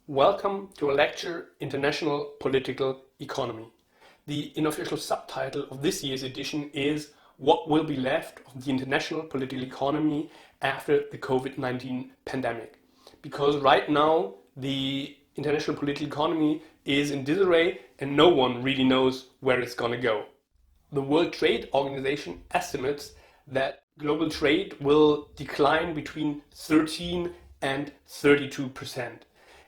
Welcome to a lecture, International Political Economy. The unofficial subtitle of this year's edition is What Will Be Left of the International Political Economy After the COVID-19 Pandemic? Because right now the international political economy is in disarray and no one really knows where it's going to go. The World Trade Organization estimates that global trade will decline between 13 and 32%.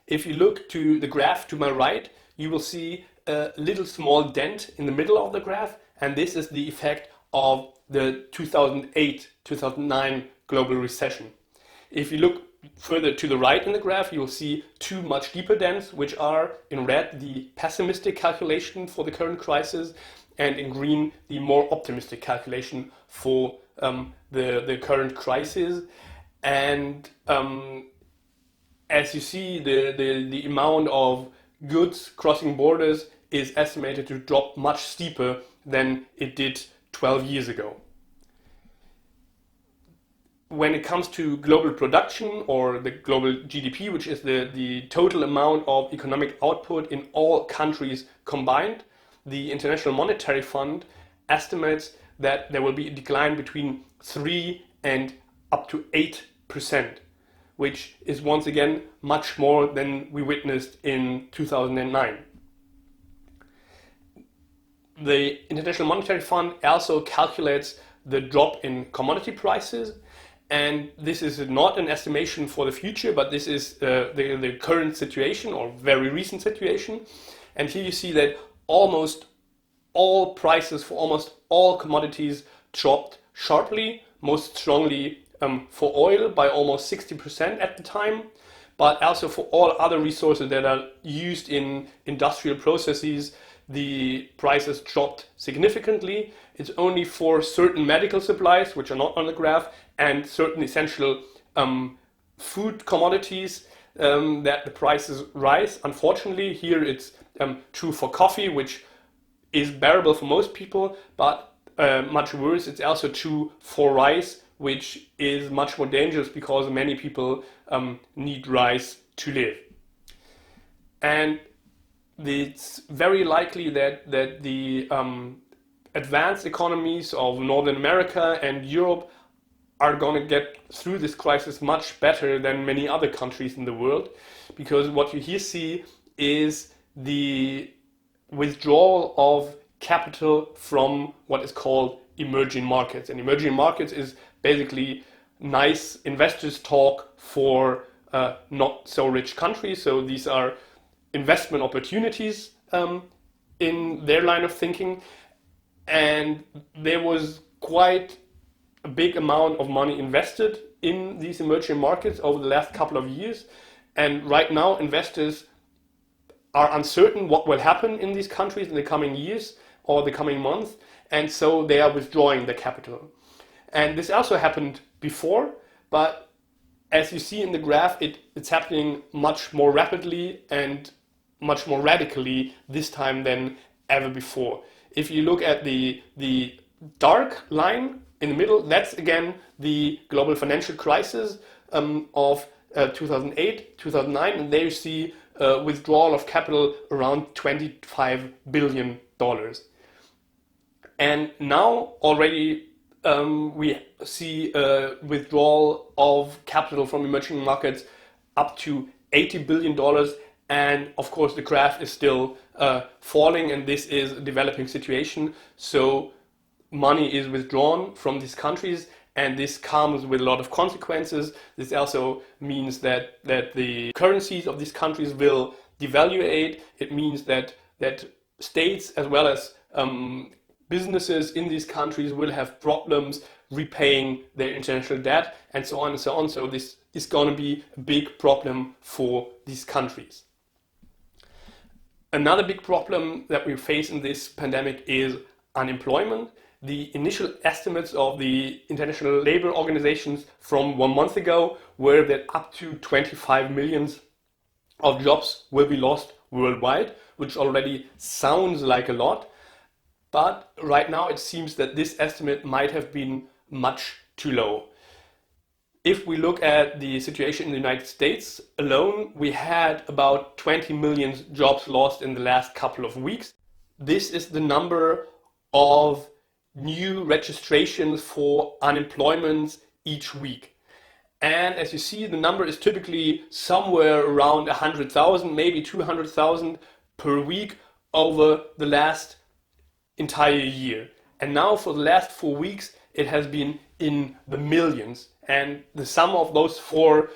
If you look to the graph to my right, you will see a little small dent in the middle of the graph, and this is the effect of the 2008-2009 global recession. If you look further to the right in the graph, you will see two much deeper dents, which are in red the pessimistic calculation for the current crisis, and in green the more optimistic calculation for the current crisis. And as you see, the amount of goods crossing borders is estimated to drop much steeper than it did 12 years ago. When it comes to global production or the global GDP, which is the total amount of economic output in all countries combined, the International Monetary Fund estimates that there will be a decline between 3 and up to 8%. Which is once again much more than we witnessed in 2009. The International Monetary Fund also calculates the drop in commodity prices, and this is not an estimation for the future, but this is the current situation or very recent situation. And here you see that almost all prices for almost all commodities dropped sharply, most strongly for oil by almost 60% at the time, but also for all other resources that are used in industrial processes, the prices dropped significantly. It's only for certain medical supplies, which are not on the graph, and certain essential food commodities that the prices rise. Unfortunately, here it's true for coffee, which is bearable for most people, but much worse, it's also true for rice, which is much more dangerous because many people need rice to live. And it's very likely that the advanced economies of Northern America and Europe are going to get through this crisis much better than many other countries in the world, because what you here see is the withdrawal of capital from what is called emerging markets. And emerging markets is basically nice investors talk for not so rich countries. So these are investment opportunities in their line of thinking. And there was quite a big amount of money invested in these emerging markets over the last couple of years. And right now investors are uncertain what will happen in these countries in the coming years or the coming months. And so they are withdrawing the capital. And this also happened before, but as you see in the graph, it's happening much more rapidly and much more radically this time than ever before. If you look at the dark line in the middle, that's again the global financial crisis of 2008, 2009, and there you see withdrawal of capital around $25 billion. And now already we see a withdrawal of capital from emerging markets up to $80 billion. And of course, the graph is still falling, and this is a developing situation. So money is withdrawn from these countries, and this comes with a lot of consequences. This also means that the currencies of these countries will devaluate. It means that states as well as businesses in these countries will have problems repaying their international debt, and so on and so on. So this is going to be a big problem for these countries. Another big problem that we face in this pandemic is unemployment. The initial estimates of the International Labour Organizations from 1 month ago were that up to 25 million of jobs will be lost worldwide, which already sounds like a lot. But right now it seems that this estimate might have been much too low. If we look at the situation in the United States alone, we had about 20 million jobs lost in the last couple of weeks. This is the number of new registrations for unemployment each week. And as you see, the number is typically somewhere around 100,000, maybe 200,000 per week over the last entire year. And now for the last 4 weeks, it has been in the millions. And the sum of those four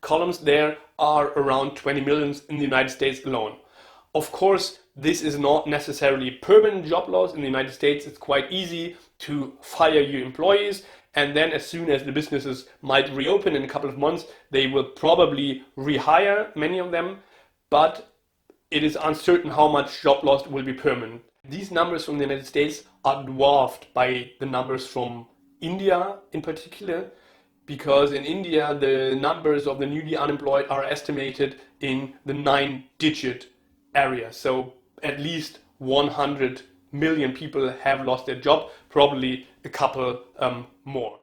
columns there are around 20 millions in the United States alone. Of course, this is not necessarily permanent job loss. In the United States, it's quite easy to fire your employees. And then as soon as the businesses might reopen in a couple of months, they will probably rehire many of them. But it is uncertain how much job loss will be permanent. These numbers from the United States are dwarfed by the numbers from India in particular, because in India the numbers of the newly unemployed are estimated in the 9-digit area. So at least 100 million people have lost their job, probably a couple more.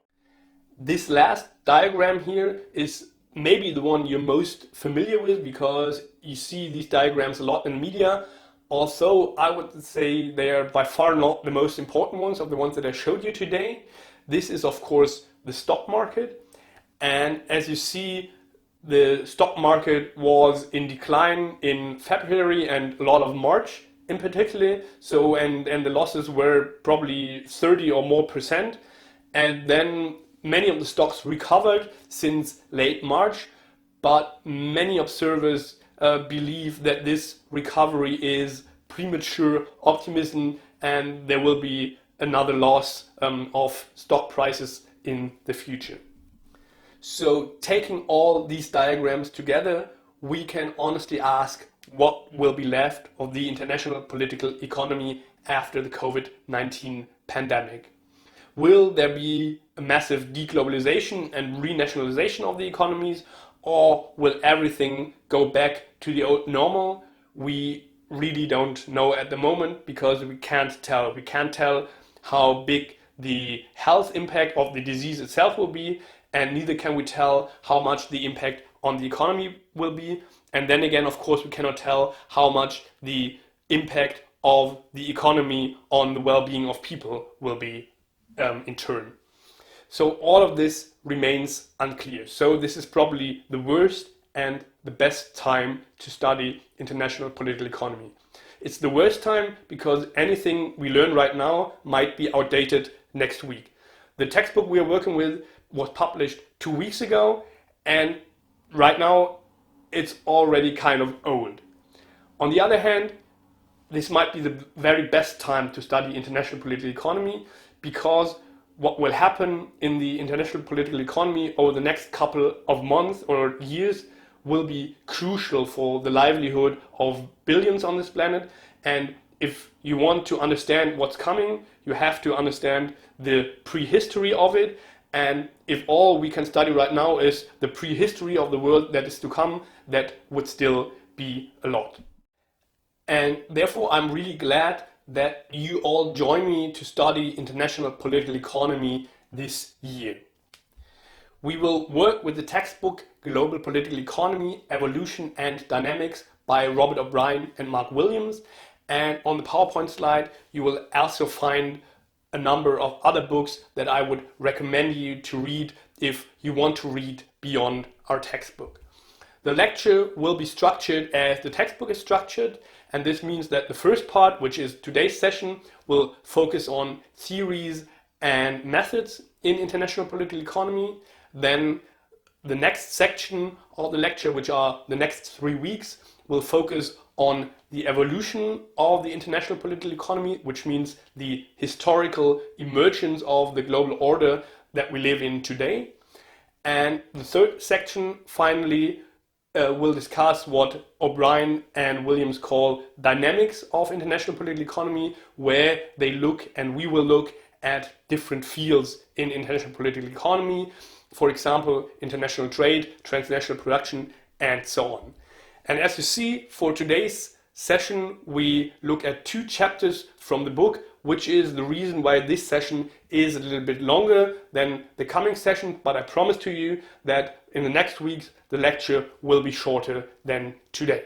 This last diagram here is maybe the one you're most familiar with, because you see these diagrams a lot in the media. Also, I would say they are by far not the most important ones of the ones that I showed you today. This is, of course, the stock market. And as you see, the stock market was in decline in February and a lot of March in particular. So, and the losses were probably 30 or more percent. And then many of the stocks recovered since late March, but many observers believe that this recovery is premature optimism and there will be another loss of stock prices in the future. So taking all these diagrams together, we can honestly ask what will be left of the international political economy after the COVID-19 pandemic. Will there be a massive deglobalization and renationalization of the economies, or will everything go back to the old normal? We really don't know at the moment, because we can't tell. We can't tell how big the health impact of the disease itself will be, and neither can we tell how much the impact on the economy will be. And then again, of course, we cannot tell how much the impact of the economy on the well-being of people will be in turn. So all of this remains unclear. So this is probably the worst and the best time to study international political economy. It's the worst time because anything we learn right now might be outdated next week. The textbook we are working with was published 2 weeks ago, and right now it's already kind of old. On the other hand, this might be the very best time to study international political economy, because what will happen in the international political economy over the next couple of months or years will be crucial for the livelihood of billions on this planet. And if you want to understand what's coming, you have to understand the prehistory of it. And if all we can study right now is the prehistory of the world that is to come, that would still be a lot. And therefore, I'm really glad that you all join me to study international political economy this year. We will work with the textbook Global Political Economy, Evolution and Dynamics by Robert O'Brien and Mark Williams. And on the PowerPoint slide, you will also find a number of other books that I would recommend you to read if you want to read beyond our textbook. The lecture will be structured as the textbook is structured, and this means that the first part, which is today's session, will focus on theories and methods in international political economy. Then the next section of the lecture, which are the next 3 weeks, will focus on the evolution of the international political economy, which means the historical emergence of the global order that we live in today. And the third section finally will discuss what O'Brien and Williams call dynamics of international political economy, where they look and we will look at different fields in international political economy, for example, international trade, transnational production, and so on. And as you see, for today's session, we look at 2 chapters from the book which is the reason why this session is a little bit longer than the coming session, but I promise to you that in the next weeks the lecture will be shorter than today.